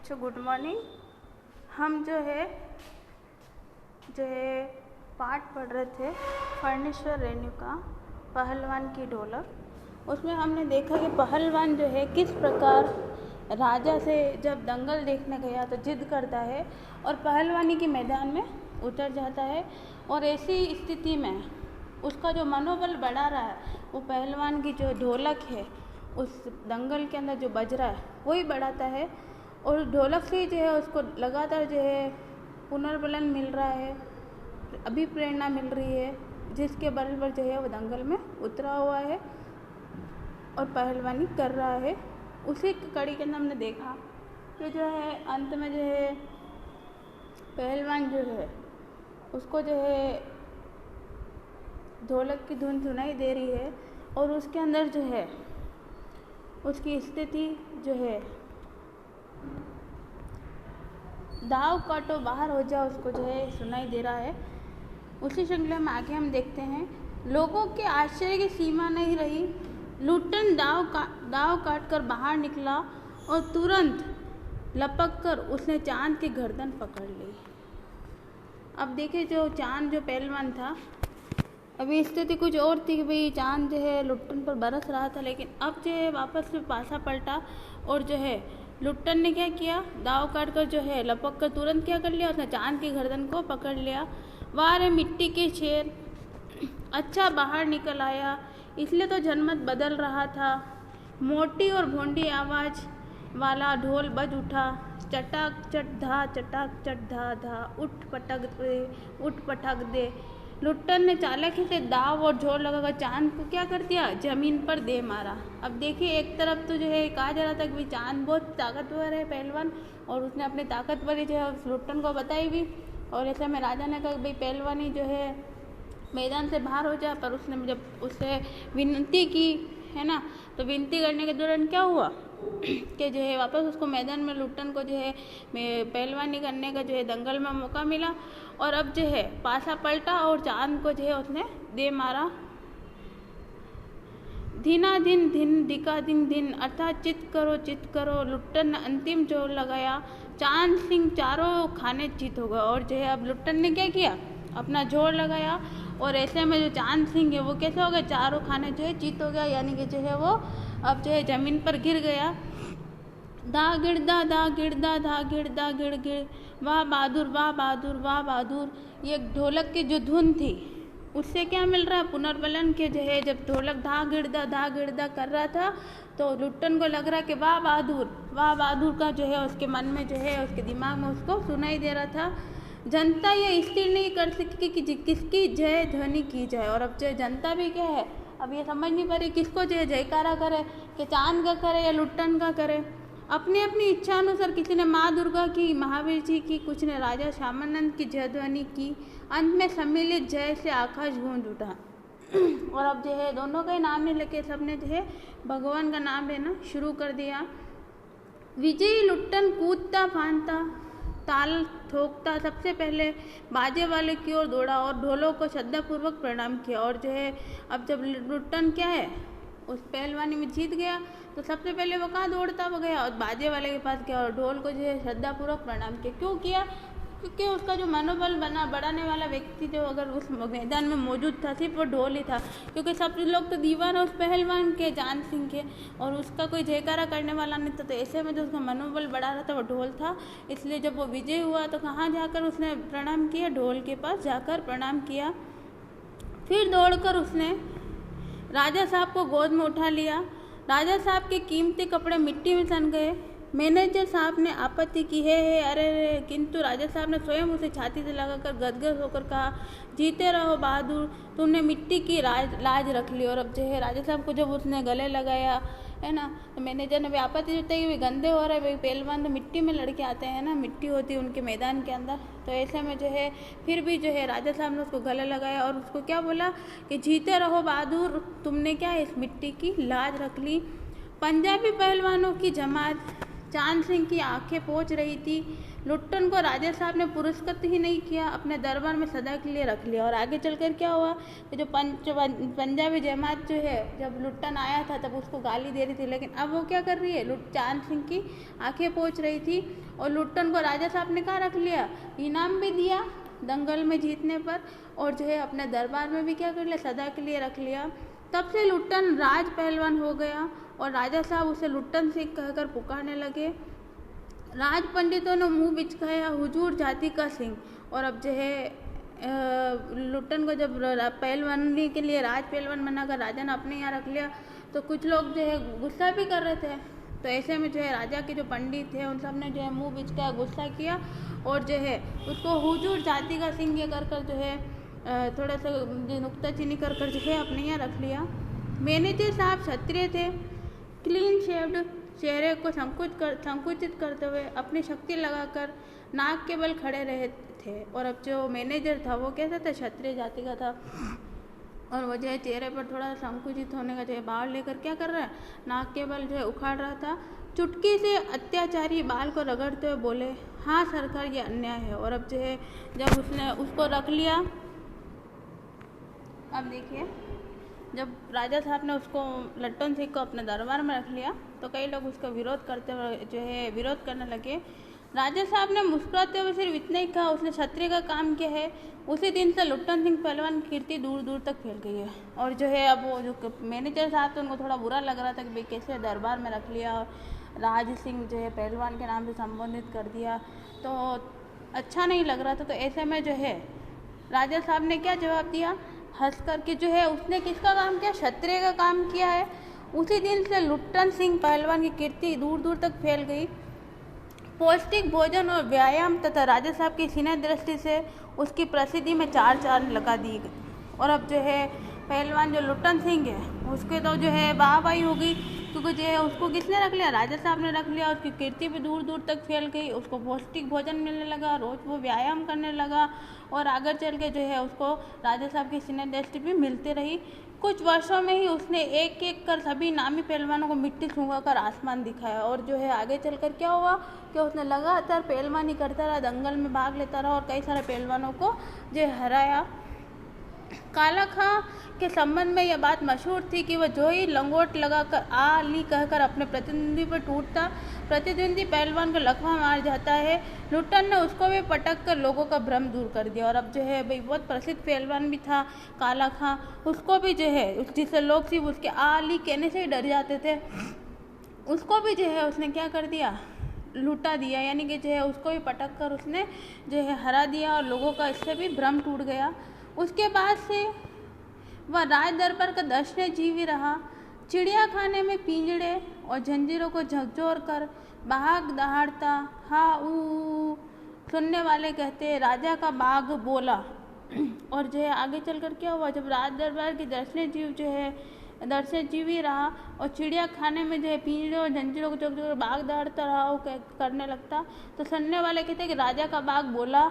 बच्चों good morning. हम जो है पाठ पढ़ रहे थे फर्नीश्वर रेणु का पहलवान की ढोलक। उसमें हमने देखा कि पहलवान जो है किस प्रकार राजा से जब दंगल देखने गया तो जिद करता है और पहलवानी के मैदान में उतर जाता है, और ऐसी स्थिति में उसका जो मनोबल बढ़ा रहा है वो पहलवान की जो ढोलक है उस दंगल के अंदर जो बज रहा है वही बढ़ाता है, और ढोलक से जो है उसको लगातार जो है पुनर्बलन मिल रहा है, अभिप्रेरणा मिल रही है, जिसके बल पर जो है वो दंगल में उतरा हुआ है और पहलवानी कर रहा है। उसी कड़ी के अंदर हमने देखा कि जो है अंत में जो है पहलवान जो है उसको जो है ढोलक की धुन सुनाई दे रही है, और उसके अंदर जो है उसकी स्थिति जो है दाव काटो बाहर हो जाओ उसको जो है सुनाई दे रहा है। उसी श्रृंखला में आगे हम देखते हैं, लोगों के आश्चर्य की सीमा नहीं रही। लुट्टन दाव काट कर बाहर निकला और तुरंत लपक कर उसने चांद की गर्दन पकड़ ली। अब देखिए जो चांद जो पहलवान था, अभी स्थिति कुछ और थी कि भाई चांद जो है लुट्टन पर बरस रहा था, लेकिन अब जो है वापस से पासा पलटा और जो है लुट्टन ने क्या किया, दाव काट कर जो है लपक कर तुरंत क्या कर लिया, उसने चांद की गर्दन को पकड़ लिया। वाह रे मिट्टी के शेर, अच्छा बाहर निकल आया, इसलिए तो जनमत बदल रहा था। मोटी और भोंडी आवाज़ वाला ढोल बज उठा, चटाक चट धा चटाक चट धा धा, उठ पटक दे। लुट्टन ने चालाकी से दाव और जोर लगाकर चांद को क्या कर दिया, जमीन पर दे मारा। अब देखिए एक तरफ तो जो है कहा जा रहा था कि भाई चांद बहुत ताकतवर है पहलवान, और उसने अपनी ताकतवरी जो है उस लुट्टन को बताई भी, और ऐसे में राजा ने कहा भाई पहलवानी जो है मैदान से बाहर हो जाए, पर उसने जब उससे विनती की है ना, तो विनती करने के दौरान क्या हुआ कि जो है वापस उसको मैदान में लुट्टन को जो है पहलवानी करने का जो है दंगल में मौका मिला, और अब जो है पासा पलटा और चांद को जो है उसने दे मारा। धीना दिन दिका दिन अर्थात चित करो, लुट्टन ने अंतिम जोर लगाया। चांद सिंह चारों खाने चित हो गया, और जो है अब लुट्टन ने क्या किया, अपना जोर लगाया, और ऐसे में जो चांद सिंह है वो कैसे हो गया, चारों खाने जो है चित हो गया, यानी कि जो है वो अब जो है जमीन पर गिर गया। दा गिरदा गिड़, वाह बहादुर। ये ढोलक की जो धुन थी उससे क्या मिल रहा है, पुनर्बलन के जो है जब ढोलक धा गिरदा कर रहा था तो लुट्टन को लग रहा कि वाह बहादुर का जो है उसके मन में जो है उसके दिमाग में उसको सुनाई दे रहा था। जनता ये स्थिर नहीं कर सकती कि किसकी जय ध्वनि की जाए, और अब जो जनता भी क्या है अब ये समझ नहीं पा रही किसको जो है जयकारा करे, कि चांद का करे या लुट्टन का करे। अपनी अपनी इच्छा अनुसार किसी ने माँ दुर्गा की, महावीर जी की, कुछ ने राजा श्यामानंद की जय ध्वनि की। अंत में सम्मिलित जय से आकाश गूंज उठा, और अब जो है दोनों का ही नाम नहीं लेके सबने जो है भगवान का नाम लेना शुरू कर दिया। विजयी लुट्टन कूदता फांदता ताल ठोकता सबसे पहले बाजे वाले की ओर दौड़ा और ढोलों को श्रद्धापूर्वक प्रणाम किया, और जो है अब जब लुट्टन क्या है उस पहलवानी में जीत गया तो सबसे पहले वो कहाँ दौड़ता वो गया और बाजे वाले के पास गया और ढोल को जो है श्रद्धापूर्वक प्रणाम किया। क्यों किया, क्योंकि उसका जो मनोबल बढ़ाने वाला व्यक्ति जो अगर उस मैदान में मौजूद था सिर्फ वो ढोल ही था, क्योंकि सब लोग तो दीवाना उस पहलवान के, चांद सिंह के, और उसका कोई जयकारा करने वाला नहीं था। तो ऐसे में जो उसका मनोबल बढ़ा रहा था वो ढोल था। इसलिए जब वो विजय हुआ तो कहाँ जाकर उसने प्रणाम किया, ढोल के पास जाकर प्रणाम किया। फिर दौड़कर उसने राजा साहब को गोद में उठा लिया। राजा साहब के कीमती कपड़े मिट्टी में सन गए। मैनेजर साहब ने आपत्ति की है अरे, किंतु राजा साहब ने स्वयं उसे छाती से लगाकर गदगद होकर कहा, जीते रहो बहादुर, तुमने मिट्टी की लाज रख ली। और अब जो है राजा साहब को जब उसने गले लगाया है ना, तो मैनेजर ने भी आपत्ति जताई कि गंदे हो रहे भाई, पहलवान तो मिट्टी में लड़के आते हैं ना, मिट्टी होती है उनके मैदान के अंदर। तो ऐसे में जो है फिर भी जो है राजा साहब ने उसको गले लगाया और उसको क्या बोला कि जीते रहो बहादुर, तुमने क्या इस मिट्टी की लाज रख ली। पंजाबी पहलवानों की जमात चांद सिंह की आंखें पोंछ रही थी। लुट्टन को राजा साहब ने पुरस्कृत ही नहीं किया, अपने दरबार में सदा के लिए रख लिया। और आगे चलकर क्या हुआ कि जो पंजाबी जमात जो है, जब लुट्टन आया था तब उसको गाली दे रही थी, लेकिन अब वो क्या कर रही है, चांद सिंह की आंखें पोंछ रही थी और लुट्टन को राजा साहब ने कहाँ रख लिया, इनाम भी दिया दंगल में जीतने पर, और जो है अपने दरबार में भी क्या कर लिया, सदा के लिए रख लिया। तब से लुट्टन राज पहलवान हो गया और राजा साहब उसे लुट्टन सिंह कहकर पुकारने लगे। राज पंडितों ने मुंह बिचकाया, हुजूर जाति का सिंह। और अब जो है लुट्टन को जब पहलवानी के लिए राज पहलवान बनाकर राजा ने अपने यहाँ रख लिया तो कुछ लोग जो है गुस्सा भी कर रहे थे। तो ऐसे में जो है राजा के जो पंडित थे उन सब ने जो है मुंह बिचकाया, गुस्सा किया और जो है उसको हुजूर जाति का सिंह ये कर जो है थोड़ा सा नुक्ताचीनी कर जो है अपने यहाँ रख लिया। मैनेजर साहब क्षत्रिय थे, क्लीन शेव्ड, चेहरे को संकुचित करते हुए अपनी शक्ति लगाकर नाक के बल खड़े रहे थे। और अब जो मैनेजर था वो कैसा था, क्षत्रिय जाति का था और वो जो है चेहरे पर थोड़ा संकुचित होने का जो है भाव लेकर क्या कर रहा है, नाक के बल जो है उखाड़ रहा था। चुटकी से अत्याचारी बाल को रगड़ते हुए बोले, हाँ सरकार ये अन्याय है। और अब जो है जब उसने उसको रख लिया, अब देखिए जब राजा साहब ने उसको लुट्टन सिंह को अपने दरबार में रख लिया तो कई लोग उसका विरोध करते हुए जो है विरोध करने लगे। राजा साहब ने मुस्कुराते हुए सिर्फ इतना ही कहा, उसने क्षत्रिय का काम किया है। उसी दिन से लुट्टन सिंह पहलवान की कीर्ति दूर दूर तक फैल गई है। और जो है अब वो जो मैनेजर साहब थे उनको थोड़ा बुरा लग रहा था कि भाई कैसे दरबार में रख लिया और राज सिंह जो है पहलवान के नाम से संबोधित कर दिया, तो अच्छा नहीं लग रहा था। तो ऐसे में जो है राजा साहब ने क्या जवाब दिया, हंस करके जो है उसने किसका काम किया, क्षत्रिय का काम किया है। उसी दिन से लुट्टन सिंह पहलवान की कीर्ति दूर दूर तक फैल गई। पौष्टिक भोजन और व्यायाम तथा राजा साहब की सिने दृष्टि से उसकी प्रसिद्धि में चार चांद लगा दी गई। और अब जो है पहलवान जो लुट्टन सिंह है उसके तो जो है वाहवाही हो गई, क्योंकि जो है उसको किसने रख लिया, राजा साहब ने रख लिया। उसकी कीर्ति भी दूर दूर तक फैल गई, उसको पौष्टिक भोजन मिलने लगा, रोज वो व्यायाम करने लगा और आगे चल के जो है उसको राजा साहब की सिने दृष्टि भी मिलती रही। कुछ वर्षों में ही उसने एक एक कर सभी नामी पहलवानों को मिट्टी सूंघा कर आसमान दिखाया। और जो है आगे चलकर क्या हुआ कि उसने लगातार पहलवानी करता रहा, दंगल में भाग लेता रहा और कई सारे पहलवानों को जो हराया। काला खां के संबंध में यह बात मशहूर थी कि वह जो ही लंगोट लगाकर आ ली कहकर अपने प्रतिद्वंदी पर टूटता, प्रतिद्वंदी पहलवान को लकवा मार जाता है। लुट्टन ने उसको भी पटक कर लोगों का भ्रम दूर कर दिया। और अब जो है भाई बहुत प्रसिद्ध पहलवान भी था काला खां, उसको भी जो है जिससे लोग सिर्फ उसके आ ली कहने से ही डर जाते थे, उसको भी जो है उसने क्या कर दिया, लुटा दिया, यानी कि जो है उसको भी पटक कर उसने जो है हरा दिया और लोगों का इससे भी भ्रम टूट गया। उसके बाद से वह राज दरबार का दर्शनीय जीव ही रहा। चिड़िया खाने में पिंजड़े और जंजीरों को झकझोर कर बाघ दहाड़ता, हा ऊ सुनने वाले कहते राजा का बाघ बोला। और जो है आगे चलकर क्या हुआ, जब राज दरबार की दर्शनीय जीव जो है दर्शनीय जीव ही रहा और चिड़िया खाने में जो है पिंजड़े और जंजीरों को झकझोर बाघ दहाड़ता रहा, वो करने लगता, तो सुनने वाले कहते कि राजा का बाघ बोला।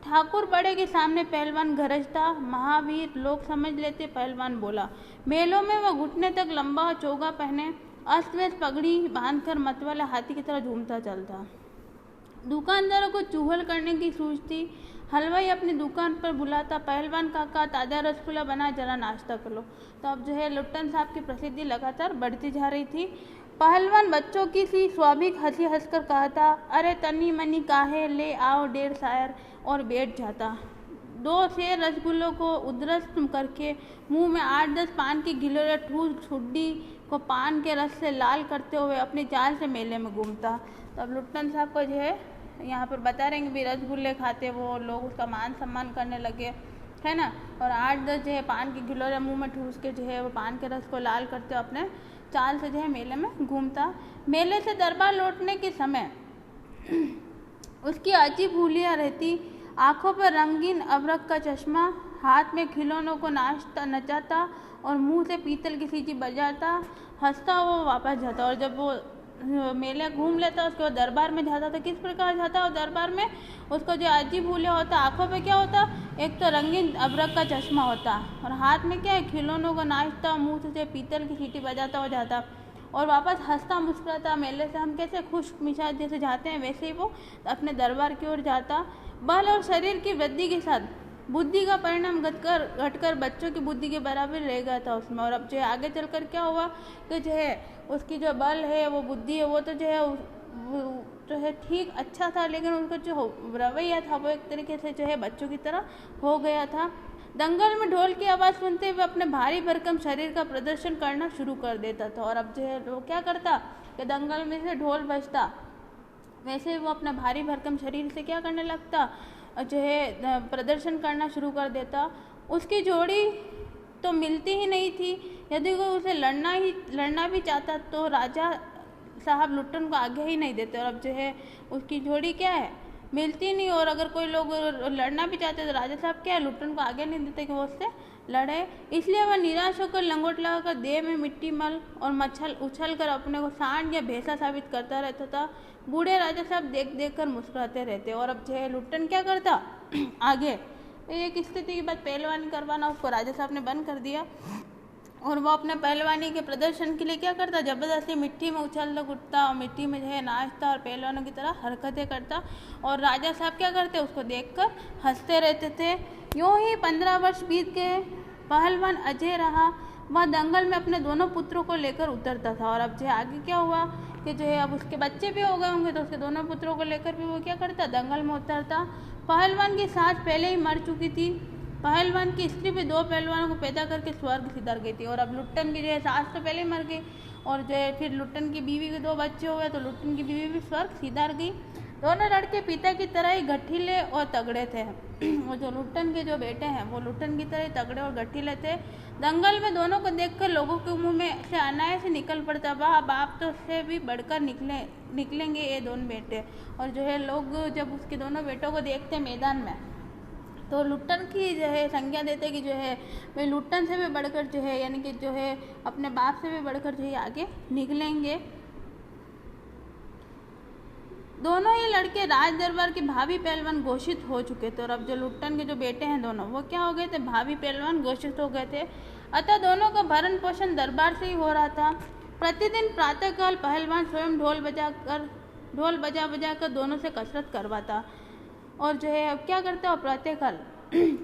ठाकुर बड़े के सामने पहलवान गरजता, महावीर लोग समझ लेते पहलवान बोला। मेलों में वह घुटने तक लंबा चोगा पहने अस्त व्यस्त पगड़ी बांधकर मतवाले हाथी की तरह झूमता चलता। दुकानदारों को चूहल करने की सूझती, हलवाई अपनी दुकान पर बुलाता, पहलवान काका ताज़ा रसगुल्ला बना जरा नाश्ता कर लो। तो अब जो है लुट्टन साहब की प्रसिद्धि लगातार बढ़ती जा रही थी। पहलवान बच्चों की सी स्वाभाविक हंसी हंसकर कहता, अरे तनी मनी काहे ले आओ डेढ़ शायर, और बैठ जाता। 2 शेर रसगुल्लों को उधरस करके मुंह में 8-10 पान की गिलोय ठूस छुड्डी को पान के रस से लाल करते हुए अपनी चाल से मेले में घूमता। तो अब लुट्टन साहब को जो है यहाँ पर बता रहे हैं कि रसगुल्ले खाते वो लोग, उसका मान सम्मान करने लगे, है ना। और 8-10 जो है पान की गिलोय मुँह में ठूस के जो है वो पान के रस को लाल करते हुए अपने चाल से जो है मेले में घूमता। मेले से दरबार लौटने के समय उसकी अजीब हुलिया रहती, आंखों पर रंगीन अबरक का चश्मा, हाथ में खिलौनों को नचाता और मुंह से पीतल की सीटी बजाता, हंसता वो वापस जाता। और जब वो मेले घूम लेता उसके बाद दरबार में जाता, तो किस प्रकार जाता, और दरबार में उसको जो अजीब हुलिया होता, आंखों पे क्या होता, एक तो रंगीन अबरक का चश्मा होता और हाथ में क्या है, खिलौनों को नाचता, मुंह से पीतल की सीटी बजाता हो जाता। और वापस हंसता मुस्कुराता मेले से हम कैसे खुश मिजाज जैसे जाते हैं वैसे ही वो अपने दरबार की ओर जाता। बल और शरीर की वृद्धि के साथ बुद्धि का परिणाम घटकर बच्चों की बुद्धि के बराबर रह गया था उसमें। और अब जो है आगे चलकर क्या हुआ कि जो है उसकी जो बल है वो बुद्धि है वो तो जो है जो है ठीक अच्छा था, लेकिन उनका जो रवैया था वो एक तरीके से जो है बच्चों की तरह हो गया था। दंगल में ढोल की आवाज़ सुनते हुए अपने भारी भरकम शरीर का प्रदर्शन करना शुरू कर देता था। और अब जो है वो क्या करता कि दंगल में से ढोल बजता वैसे वो अपना भारी भरकम शरीर से क्या करने लगता, जो है प्रदर्शन करना शुरू कर देता। उसकी जोड़ी तो मिलती ही नहीं थी। यदि कोई उसे लड़ना भी चाहता तो राजा साहब लुट्टन को आगे ही नहीं देते। और अब जो है उसकी जोड़ी क्या है, मिलती नहीं। और अगर कोई लोग लड़ना भी चाहते तो राजा साहब क्या है, लुट्टन को आगे नहीं देते कि वो उससे लड़े। इसलिए वह निराश होकर लंगोट लगाकर देह में मिट्टी मल और उछल कर अपने को सांड या भैंसा साबित करता रहता था। बूढ़े राजा साहब देख देख कर मुस्कुराते रहते। और अब जो है लुट्टन क्या करता आगे एक स्थिति के बाद पहलवानी करवाना उसको राजा साहब ने बंद कर दिया। और वो अपने पहलवानी के प्रदर्शन के लिए क्या करता, ज़बरदस्ती मिट्टी में उछलता कूदता और मिट्टी में जो है नाचता और पहलवानों की तरह हरकतें करता। और राजा साहब क्या करते, उसको देखकर हंसते रहते थे। यूँ ही 15 वर्ष बीत गए। पहलवान अजय रहा। वह दंगल में अपने दोनों पुत्रों को लेकर उतरता था। और अब जो है आगे क्या हुआ कि जो है अब उसके बच्चे भी हो गए होंगे तो उसके दोनों पुत्रों को लेकर भी वो क्या करता, दंगल में उतरता। पहलवान की सास पहले ही मर चुकी थी। पहलवान की स्त्री भी 2 पहलवानों को पैदा करके स्वर्ग सिधार गई थी। और अब लुट्टन की जो है सास तो पहले ही मर गई और जो है फिर लुट्टन की बीवी के 2 बच्चे हुए तो लुट्टन की बीवी भी स्वर्ग सिधार गई। दोनों लड़के पिता की तरह ही गठीले और तगड़े थे। वो जो लुट्टन के जो बेटे हैं वो लुट्टन की तरह ही तगड़े और गठीले थे। दंगल में दोनों को देखकर लोगों के मुंह में से अनायास से निकल पड़ता, वाह बाप तो उससे भी बढ़कर निकलेंगे ये दोनों बेटे। और जो है लोग जब उसके दोनों बेटों को देखते मैदान में तो लुट्टन की जो है संज्ञा देते कि जो है भाई लुट्टन से भी बढ़कर जो है यानी कि जो है अपने बाप से भी बढ़कर जो है आगे निकलेंगे। दोनों ही लड़के राज दरबार के भावी पहलवान घोषित हो चुके थे। और अब जो लुट्टन के जो बेटे हैं दोनों वो क्या हो गए थे, भावी पहलवान घोषित हो गए थे। अतः दोनों का भरण पोषण दरबार से ही हो रहा था। प्रतिदिन प्रातःकाल पहलवान स्वयं ढोल बजा कर दोनों से कसरत करवाता। और जो है अब क्या करता, प्रातःकाल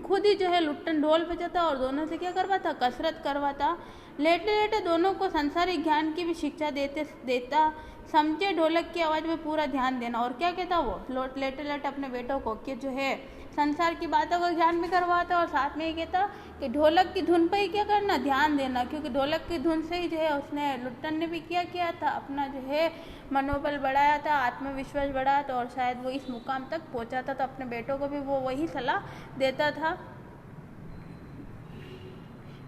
खुद ही जो है लुट्टन ढोल बजाता और दोनों से क्या करवाता, कसरत करवाता। लेटे लेटे दोनों को संसारिक ज्ञान की भी शिक्षा देता। समझे ढोलक की आवाज़ में पूरा ध्यान देना। और क्या कहता वो लेटे लेटे अपने बेटों को कि जो है संसार की बातों का ज्ञान भी करवाता और साथ में ही कहता कि ढोलक की धुन पर ही क्या करना, ध्यान देना। क्योंकि ढोलक की धुन से ही जो है उसने लुट्टन ने भी किया था, अपना जो है मनोबल बढ़ाया था, आत्मविश्वास बढ़ाया था और शायद वो इस मुकाम तक पहुंचा था। तो अपने बेटों को भी वो वही सलाह देता था।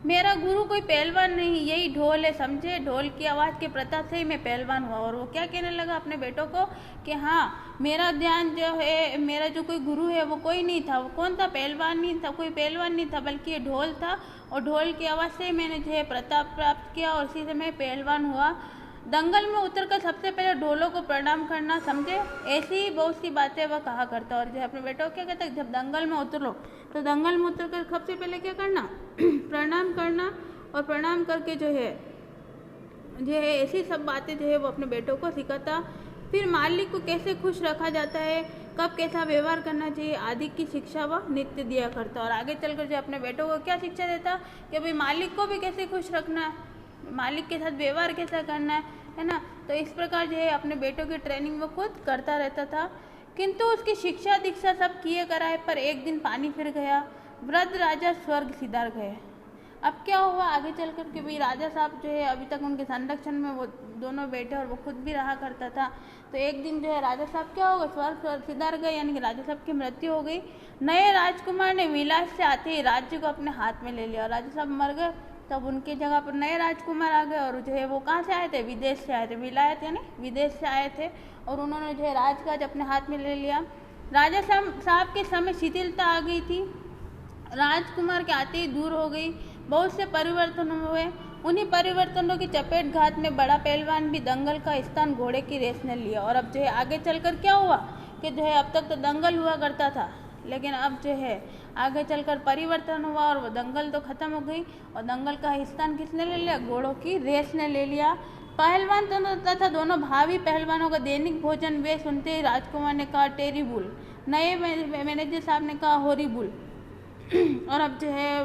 मेरा गुरु कोई पहलवान नहीं, यही ढोल है, समझे। ढोल की आवाज़ के प्रताप से ही मैं पहलवान हुआ। और वो क्या कहने लगा अपने बेटों को कि हाँ मेरा ध्यान जो है, मेरा जो कोई गुरु है वो कोई नहीं था। वो कौन था, पहलवान नहीं था, कोई पहलवान नहीं था, बल्कि ये ढोल था। और ढोल की आवाज़ से ही मैंने जो है प्रताप प्राप्त किया और इसी से मैं पहलवान हुआ। दंगल में उतरकर सबसे पहले ढोलों को प्रणाम करना, समझे। ऐसी ही बहुत सी बातें वह कहा करता। और जो अपने बेटों को क्या कहता है, जब दंगल में उतरो तो दंगल में उतरकर सबसे पहले क्या करना प्रणाम करना। और प्रणाम करके जो है ऐसी सब बातें जो है वो अपने बेटों को सिखाता। फिर मालिक को कैसे खुश रखा जाता है, कब कैसा व्यवहार करना चाहिए आदि की शिक्षा वह नित्य दिया करता। और आगे चलकर जो अपने बेटों को क्या शिक्षा देता कि भाई मालिक को भी कैसे खुश रखना है, मालिक के साथ व्यवहार कैसा करना है ना। तो इस प्रकार जो है अपने बेटों की ट्रेनिंग वो खुद करता रहता था। किंतु उसकी शिक्षा दीक्षा सब किए कराए पर एक दिन पानी फिर गया। वृद्ध राजा स्वर्ग सिधार गए। अब क्या हुआ आगे चलकर कि भाई राजा साहब जो है अभी तक उनके संरक्षण में वो दोनों बेटे और वो खुद भी रहा करता था। तो एक दिन जो है राजा साहब क्या होगा, स्वर्ग सिधार गए, यानी कि राजा साहब की मृत्यु हो गई। नए राजकुमार ने विलास से आते ही राज्य को अपने हाथ में ले लिया। राजा साहब मर गए, तब उनकी जगह पर नए राजकुमार आ गए। और जो है वो कहाँ से आए थे, विदेश से आए थे, विलायत यानी विदेश से आए थे। और उन्होंने जो है राजकाज अपने हाथ में ले लिया। राजा साहब के समय शिथिलता आ गई थी, राजकुमार के आते ही दूर हो गई। बहुत से परिवर्तन हुए। उन्हीं परिवर्तनों की चपेट घात में बड़ा पहलवान भी दंगल का स्थान घोड़े की रेस ने लिया। और अब जो है आगे चलकर क्या हुआ कि जो है अब तक तो दंगल हुआ करता था, लेकिन अब जो है आगे चलकर परिवर्तन हुआ और वो दंगल तो ख़त्म हो गई और दंगल का हिस्सा किसने ले लिया, घोड़ों की रेस ने ले लिया। पहलवान तथा दोनों भावी पहलवानों का दैनिक भोजन वे सुनते ही राजकुमार ने कहा टेरिबुल, नए मैनेजर साहब ने कहा हॉरिबुल। और अब जो है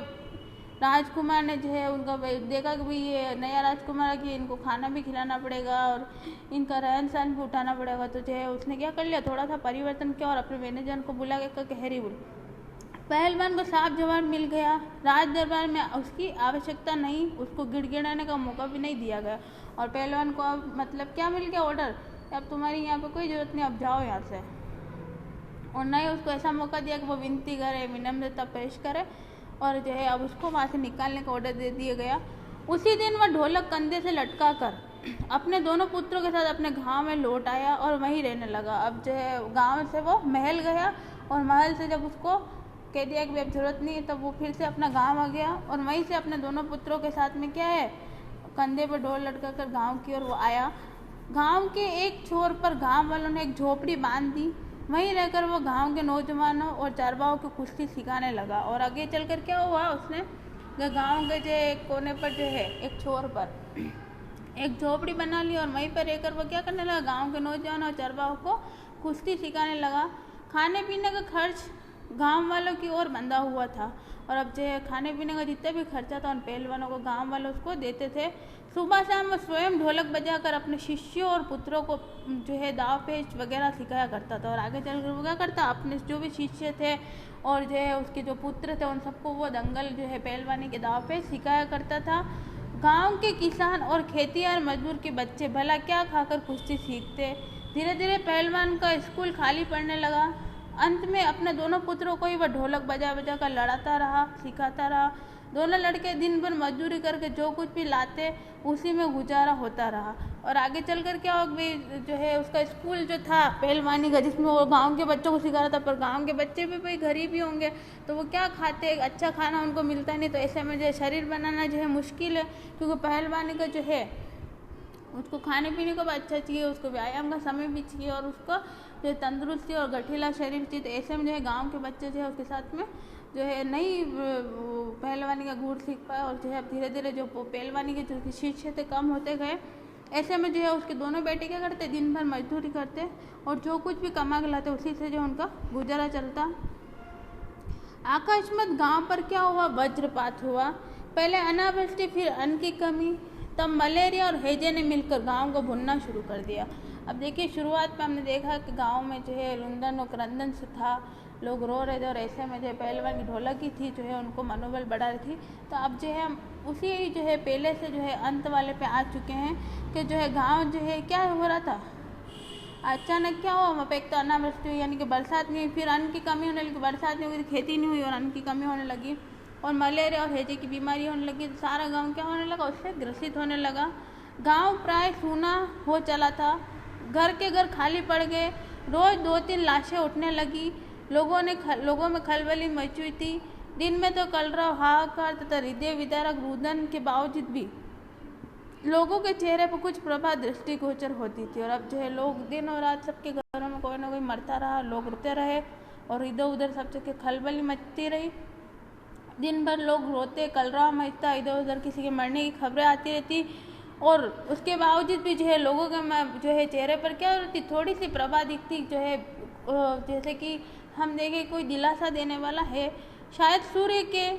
राजकुमार ने जो है उनका देखा कि भाई ये नया राजकुमार कि इनको खाना भी खिलाना पड़ेगा और इनका रहन सहन भी उठाना पड़ेगा, तो जो है उसने क्या कर लिया, थोड़ा सा परिवर्तन किया और अपने मैनेजर को बुला के कहा हॉरिबुल। पहलवान को साफ जवाब मिल गया, राज दरबार में उसकी आवश्यकता नहीं, उसको गिड़गिड़ाने का मौका भी नहीं दिया गया और पहलवान को अब मतलब क्या मिल गया, ऑर्डर, अब तुम्हारी यहाँ पे कोई ज़रूरत नहीं, अब जाओ यहाँ से। और न ही उसको ऐसा मौका दिया कि वो विनती करे, विनम्रता पेश करे और जो है अब उसको वहाँ से निकालने का ऑर्डर दे दिया गया। उसी दिन वह ढोलक कंधे से लटका कर अपने दोनों पुत्रों के साथ अपने गांव में लौट आया और वहीं रहने लगा। अब जो है गांव से वो महल गया और महल से जब उसको कह दिया कि अब ज़रूरत नहीं है, तब वो फिर से अपना गांव आ गया और वहीं से अपने दोनों पुत्रों के साथ में क्या है, कंधे पर ढोल लटका कर गाँव की ओर वो आया। गाँव के एक छोर पर गाँव वालों ने एक झोपड़ी बांध दी, वहीं रहकर वो गांव के नौजवानों और चारवाओं को कुश्ती सिखाने लगा। और आगे चलकर क्या हुआ, उसने गांव के जो एक कोने पर जो है एक छोर पर एक झोपड़ी बना ली और वहीं पर रहकर वो क्या करने लगा, गांव के नौजवानों और चारवाओं को कुश्ती सिखाने लगा। खाने पीने का खर्च गांव वालों की ओर बंधा हुआ था और अब जो है खाने पीने का जितना भी खर्चा था उन पहलवानों को गांव वाले उसको देते थे। सुबह शाम वो स्वयं ढोलक बजाकर अपने शिष्यों और पुत्रों को जो है दाव पेच वगैरह सिखाया करता था और आगे चलकर वो क्या करता, अपने जो भी शिष्य थे और जो है उसके जो पुत्र थे उन सबको वो दंगल जो है पहलवानी के दाव पेच सिखाया करता था। गांव के किसान और खेतिहर मजदूर के बच्चे भला क्या खाकर कुश्ती सीखते। धीरे धीरे पहलवान का स्कूल खाली पड़ने लगा। अंत में अपने दोनों पुत्रों को ही वह ढोलक बजा बजा कर लड़ाता रहा, सिखाता रहा। दोनों लड़के दिन भर मजदूरी करके जो कुछ भी लाते उसी में गुजारा होता रहा। और आगे चलकर क्या हो गई, जो है उसका स्कूल जो था पहलवानी का जिसमें वो गांव के बच्चों को सिखा रहा था, पर गांव के बच्चे भी भाई गरीब ही होंगे तो वो क्या खाते, अच्छा खाना उनको मिलता नहीं, तो ऐसे में जो है शरीर बनाना जो है मुश्किल है, क्योंकि पहलवानी का जो है उसको खाने पीने को भी अच्छा चाहिए, उसको व्यायाम का समय भी चाहिए और उसको जो है तंदुरुस्ती और गठीला शरीर चाहिए। तो ऐसे में जो है गांव के बच्चे जो है उसके साथ में जो है नई पहलवानी का गुण सीख पाए और जो है धीरे धीरे जो पहलवानी के जो शिष्य थे कम होते गए। ऐसे में जो है उसके दोनों बेटे क्या करते, दिन भर मजदूरी करते और जो कुछ भी कमा के लाते उसी से जो उनका गुजारा चलता। आकाशमत गांव पर क्या हुआ, वज्रपात हुआ। पहले अनावृष्टि, फिर अन्न की कमी, तब मलेरिया और हैजे ने मिलकर गांव को भुनना शुरू कर दिया। अब देखिए शुरुआत में हमने देखा कि गांव में जो है रुंदन और क्रंदन से था, लोग रो रहे थे और ऐसे में जो है पहलवान की ढोलक ही थी जो है उनको मनोबल बढ़ा रही थी। तो अब जो है हम उसी जो है पहले से जो है अंत वाले पे आ चुके हैं कि जो है गांव जो है क्या हो रहा था, अचानक क्या हुआ, वहाँ पे एक तो अनावृष्टि हुई यानी कि बरसात नहीं हुई, फिर अन्न की कमी होने लगी, बरसात नहीं हुई, खेती नहीं हुई और अन्न की कमी होने लगी और मलेरिया और हैजे की बीमारी होने लगी। तो सारा गांव क्या होने लगा, उससे ग्रसित होने लगा। गांव प्राय सूना हो चला था, घर के घर खाली पड़ गए, रोज 2-3 लाशें उठने लगी, लोगों में खलबली मची हुई थी। दिन में तो कलरव, हाहाकार तथा हृदय विदारक रुदन के बावजूद भी लोगों के चेहरे पर कुछ प्रभा दृष्टिगोचर होती थी। और अब जो है लोग दिन और रात सबके घरों में कोई ना कोई मरता रहा, लोग रोते रहे और इधर उधर सब जगह खलबली मचती रही। दिन भर लोग रोते, कलरव मचता, इधर उधर किसी के मरने की खबरें आती रहती और उसके बावजूद भी जो है लोगों के जो है चेहरे पर क्या होती, थोड़ी सी प्रभा दिखती, जो है जैसे कि हम देखें कोई दिलासा देने वाला है। शायद सूर्य के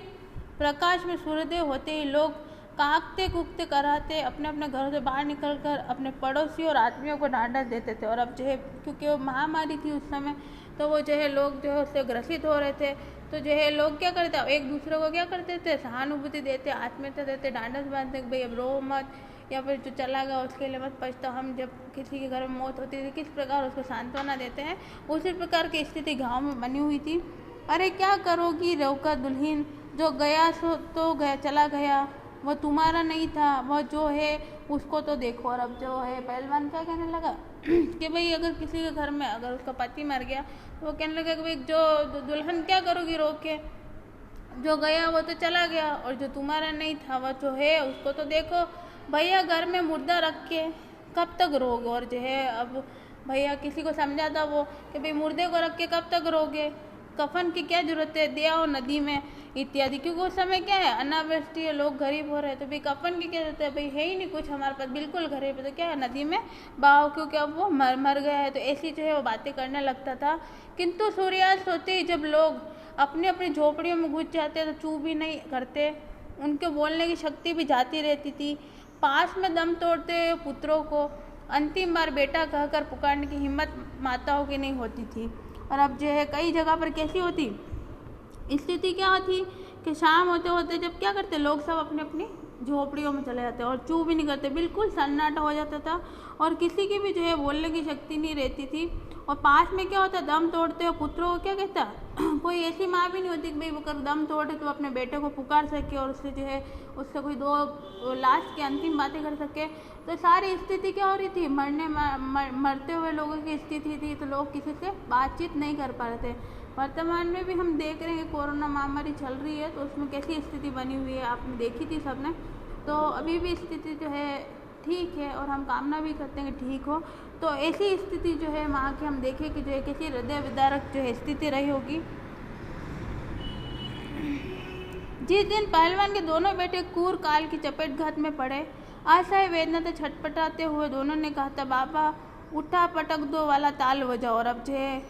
प्रकाश में सूर्योदय होते ही लोग कांपते कूदते कराते अपने अपने घरों से बाहर निकलकर अपने पड़ोसी और आदमियों को ढांढस देते थे। और अब जो है क्योंकि वो महामारी थी उस समय, तो वो जो है लोग जो है उससे ग्रसित हो रहे थे, तो जो है लोग क्या करते, एक दूसरे को क्या करते थे, सहानुभूति देते, आत्मीयता देते, ढांढस बांधते भाई अब रो मत, या फिर जो चला गया उसके लिए मत पछता। हम जब किसी के घर में मौत होती थी किस प्रकार उसको सांत्वना देते हैं, उसी प्रकार की स्थिति गांव में बनी हुई थी। अरे क्या करोगी रोका दुल्हन, जो गया सो तो गया, चला गया, वह तुम्हारा नहीं था, वह जो है उसको तो देखो। और अब जो है पहलवान क्या कहने लगा कि भाई अगर किसी के घर में अगर उसका पति मर गया तो वो कहने लगा कि भाई जो दुल्हन क्या करोगी रो के, जो गया वो तो चला गया और जो तुम्हारा नहीं था वह जो है उसको तो देखो। भैया घर में मुर्दा रख के कब तक रोगे, और जो है अब भैया किसी को समझाता वो कि भाई मुर्दे को रख के कब तक रोगे, कफन की क्या जरूरत है, दे आओ नदी में इत्यादि, क्योंकि उस समय क्या है अनावृष्टि है, लोग गरीब हो रहे हैं, तो भाई कफन की क्या जरूरत है, भाई है ही नहीं कुछ हमारे पास, बिल्कुल गरीब है, तो क्या है नदी में बहाओ, क्योंकि अब वो मर गया है। तो ऐसी जो है वो बातें करने लगता था। किंतु सूर्यास्त होते ही जब लोग अपनी अपनी झोपड़ियों में घुस जाते तो चू भी नहीं करते, उनके बोलने की शक्ति भी जाती रहती थी। पास में दम तोड़ते हुए पुत्रों को अंतिम बार बेटा कहकर पुकारने की हिम्मत माताओं की नहीं होती थी। और अब जो है कई जगह पर कैसी होती स्थिति क्या होती कि शाम होते होते जब क्या करते लोग सब अपने अपनी झोपड़ियों में चले जाते और चू भी नहीं करते, बिल्कुल सन्नाटा हो जाता था और किसी की भी जो है बोलने की शक्ति नहीं रहती थी। और पास में क्या होता दम तोड़ते हो पुत्रों को क्या कहता कोई ऐसी माँ भी नहीं होती कि भाई वो कर दम तोड़े तो अपने बेटे को पुकार सके और उससे जो है उससे कोई दो लास्ट की अंतिम बातें कर सके। तो सारी स्थिति क्या हो रही थी, मरते हुए लोगों की स्थिति थी, तो लोग किसी से बातचीत नहीं कर पा रहे थे। वर्तमान में भी हम देख रहे हैं कोरोना महामारी चल रही है, तो उसमें कैसी स्थिति बनी हुई है आपने देखी थी सबने। तो अभी भी स्थिति जो है ठीक है और हम कामना भी करते हैं कि ठीक हो। तो ऐसी स्थिति जो है वहाँ की हम देखें कि जो है कैसी हृदय विदारक जो है स्थिति रही होगी। जिस दिन पहलवान के दोनों बेटे क्रूर काल की चपेटघात में पड़े, असहाय वेदना से छटपटाते हुए दोनों ने कहा था बाबा उठा पटक दो वाला ताल बजाओ। और अब जो है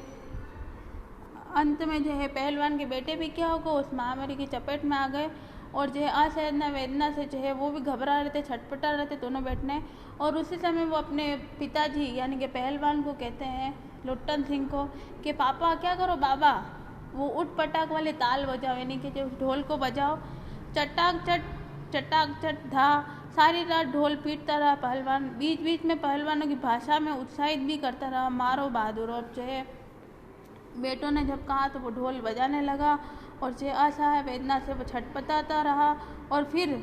अंत में जो है पहलवान के बेटे भी क्या होगा उस महामारी की चपेट में आ गए और जो है असहनीय वेदना से जो है वो भी घबरा रहे थे, छटपटा रहे थे दोनों बैठने। और उसी समय वो अपने पिताजी यानी कि पहलवान को कहते हैं लुट्टन सिंह को कि पापा क्या करो बाबा वो उठ पटाक वाले ताल बजाओ, यानी कि जो ढोल को बजाओ, चटाक चट धा। सारी रात ढोल पीटता रहा पहलवान, बीच बीच में पहलवानों की भाषा में उत्साहित भी करता रहा मारो बहादुर। और जो है बेटों ने जब कहा तो वो ढोल बजाने लगा और जो असहाय वेदना से वो छटपटाता रहा और फिर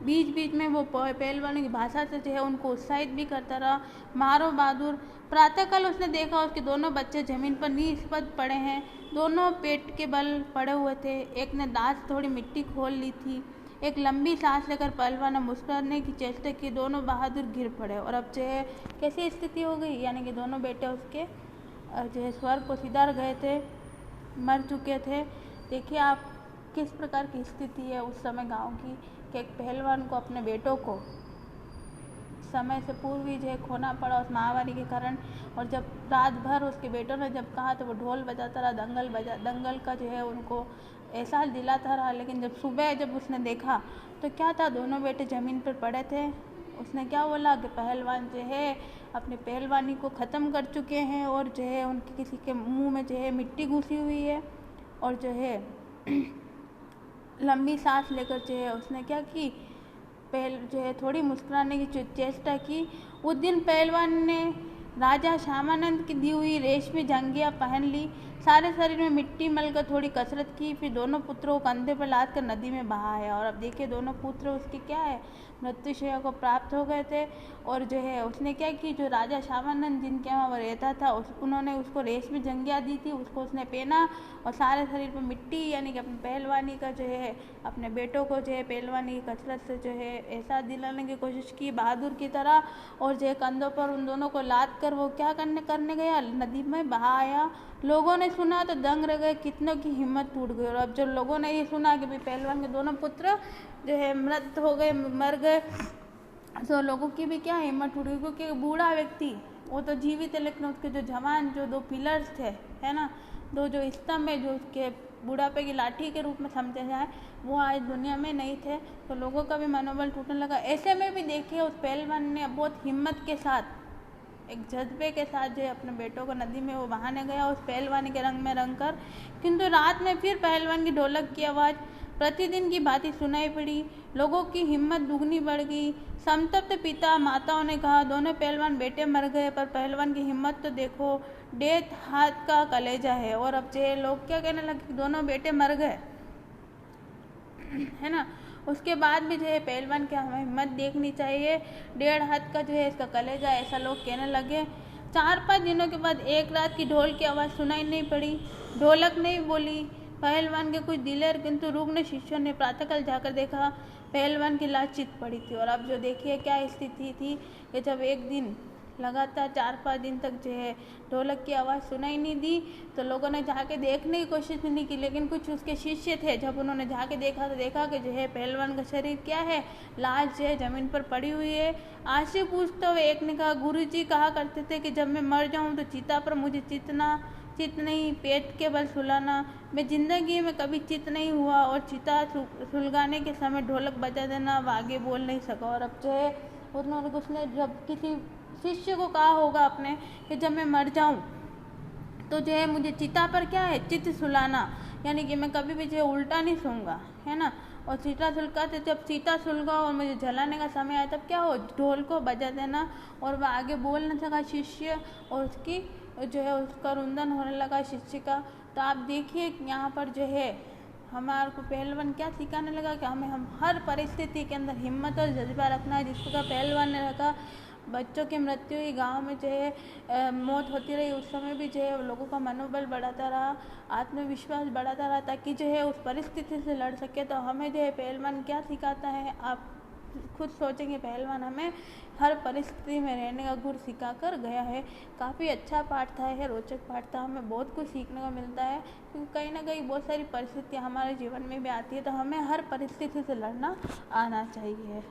बीच बीच में वो पहलवानों की भाषा से जो है उनको उत्साहित भी करता रहा मारो बहादुर। प्रातःकाल उसने देखा उसके दोनों बच्चे जमीन पर निष्पद पड़े हैं, दोनों पेट के बल पड़े हुए थे। एक ने दांत थोड़ी मिट्टी खोल ली थी, एक लंबी सांस लेकर पहलवान ने मुस्कुराने की चेष्टा की, दोनों बहादुर गिर पड़े। और अब जो है कैसी स्थिति हो गई, यानी कि दोनों बेटे उसके जो है स्वर्ग को सिधार गए थे, मर चुके थे। देखिए आप किस प्रकार की स्थिति है उस समय गांव की कि एक पहलवान को अपने बेटों को समय से पूर्व ही जो है खोना पड़ा उस महामारी के कारण। और जब रात भर उसके बेटों ने जब कहा तो वो ढोल बजाता रहा, दंगल का जो है उनको एहसास दिलाता रहा। लेकिन जब सुबह जब उसने देखा तो क्या था, दोनों बेटे ज़मीन पर पड़े थे। उसने क्या बोला कि पहलवान जो है अपनी पहलवानी को ख़त्म कर चुके हैं और जो है उनके किसी के मुंह में जो है मिट्टी घुसी हुई है। और जो है लंबी सांस लेकर जो है उसने क्या की, जो है थोड़ी मुस्कुराने की चेष्टा की। उस दिन पहलवान ने राजा श्यामानंद की दी हुई रेशमी जंगिया पहन ली, सारे शरीर में मिट्टी मलकर थोड़ी कसरत की, फिर दोनों पुत्रों को कंधे पर लाद कर नदी में बहाया। और अब देखिए दोनों पुत्र उसके क्या है मृत्युशैया को प्राप्त हो गए थे। और जो है उसने क्या की, जो राजा श्यामानंद जिनके वहाँ वो रहता था उन्होंने उसको रेशमी जंगिया दी थी, उसको उसने पहना और सारे शरीर पर मिट्टी यानी कि अपनी पहलवानी का जो है अपने बेटों को जो है पहलवानी की कसरत से जो है एहसास दिलाने की कोशिश की बहादुर की तरह। और जो है कंधों पर उन दोनों को लाद कर वो क्या करने गया, नदी में बहाया। लोगों ने सुना तो दंग रह गए, कितनों की हिम्मत टूट गई। और अब जब लोगों ने ये सुना कि भाई पहलवान के दोनों पुत्र जो है मृत हो गए, मर गए, तो लोगों की भी क्या हिम्मत टूट गई। क्योंकि बूढ़ा व्यक्ति वो तो जीवित है, लेकिन उसके जो जवान जो दो पिलर्स थे है ना, दो जो स्तंभ है जो उसके बुढ़ापे की लाठी के रूप में समझे जाए, वो आज दुनिया में नहीं थे। तो लोगों का भी मनोबल टूटने लगा। ऐसे में भी देखिए उस पहलवान ने बहुत हिम्मत के साथ एक जज्बे के साथ जो है अपने बेटों को नदी में वो बहाने गया उस पहलवानी के रंग में रंग कर। किंतु रात में फिर पहलवान की ढोलक की आवाज़ प्रतिदिन की भांति सुनाई पड़ी, लोगों की हिम्मत दुगनी बढ़ गई। संतप्त पिता माताओं ने कहा दोनों पहलवान बेटे मर गए, पर पहलवान की हिम्मत तो देखो, डेथ हाथ का कलेजा है। और अब जो लोग क्या कहने लगे, दोनों बेटे मर गए है ना, उसके बाद भी जो है पहलवान की हमें हिम्मत देखनी चाहिए, 1.5 हाथ का जो है इसका कलेजा, ऐसा लोग कहने लगे। 4-5 दिनों के बाद एक रात की ढोल की आवाज़ सुनाई नहीं पड़ी, ढोलक नहीं बोली। पहलवान के कुछ दिलेर किंतु रुग्ण शिष्यों ने प्रातःकाल जाकर देखा, पहलवान की लाश चित पड़ी थी। और अब जो देखिए क्या स्थिति थी कि जब एक दिन लगातार 4-5 दिन तक जो है ढोलक की आवाज़ सुनाई नहीं दी। तो लोगों ने जाके देखने की कोशिश नहीं की, लेकिन कुछ उसके शिष्य थे, जब उन्होंने जाके देखा तो देखा कि जो है पहलवान का शरीर क्या है, लाश जो है ज़मीन पर पड़ी हुई है। आज से पूछते हुए एक ने कहा, गुरुजी कहा करते थे कि जब मैं मर जाऊँ तो चिता पर मुझे चित नहीं, पेट के बल सुलाना। मैं ज़िंदगी में कभी चित नहीं हुआ और चिता सुलगाने के समय ढोलक बजा देना, अब आगे बोल नहीं सका। और अब जो है उसने जब किसी शिष्य को कहा होगा अपने कि जब मैं मर जाऊं तो जो है मुझे चिता पर क्या है, चित सुलाना, यानी कि मैं कभी भी जो है उल्टा नहीं सूंगा, है ना। और चिता सुलगाते, जब चिता सुलगा और मुझे जलाने का समय आया तब क्या हो, ढोल को बजा देना। और वह आगे बोल न सका शिष्य, और उसकी जो है उसका रुंदन होने लगा शिष्य का। तो आप देखिए यहाँ पर जो है हमारे को पहलवान क्या सिखाने लगा कि हम हर परिस्थिति के अंदर हिम्मत और जज्बा रखना है, जिसका पहलवान ने रखा। बच्चों की मृत्यु हुई, गांव में जो है मौत होती रही, उस समय भी जो है लोगों का मनोबल बढ़ाता रहा, आत्मविश्वास बढ़ाता रहा, ताकि जो है उस परिस्थिति से लड़ सके। तो हमें जो है पहलवान क्या सिखाता है, आप खुद सोचेंगे, पहलवान हमें हर परिस्थिति में रहने का गुर सिखा कर गया है। काफ़ी अच्छा पाठ था, है रोचक पाठ था, हमें बहुत कुछ सीखने को मिलता है, क्योंकि कहीं ना कहीं बहुत सारी परिस्थितियाँ हमारे जीवन में भी आती है, तो हमें हर परिस्थिति से लड़ना आना चाहिए।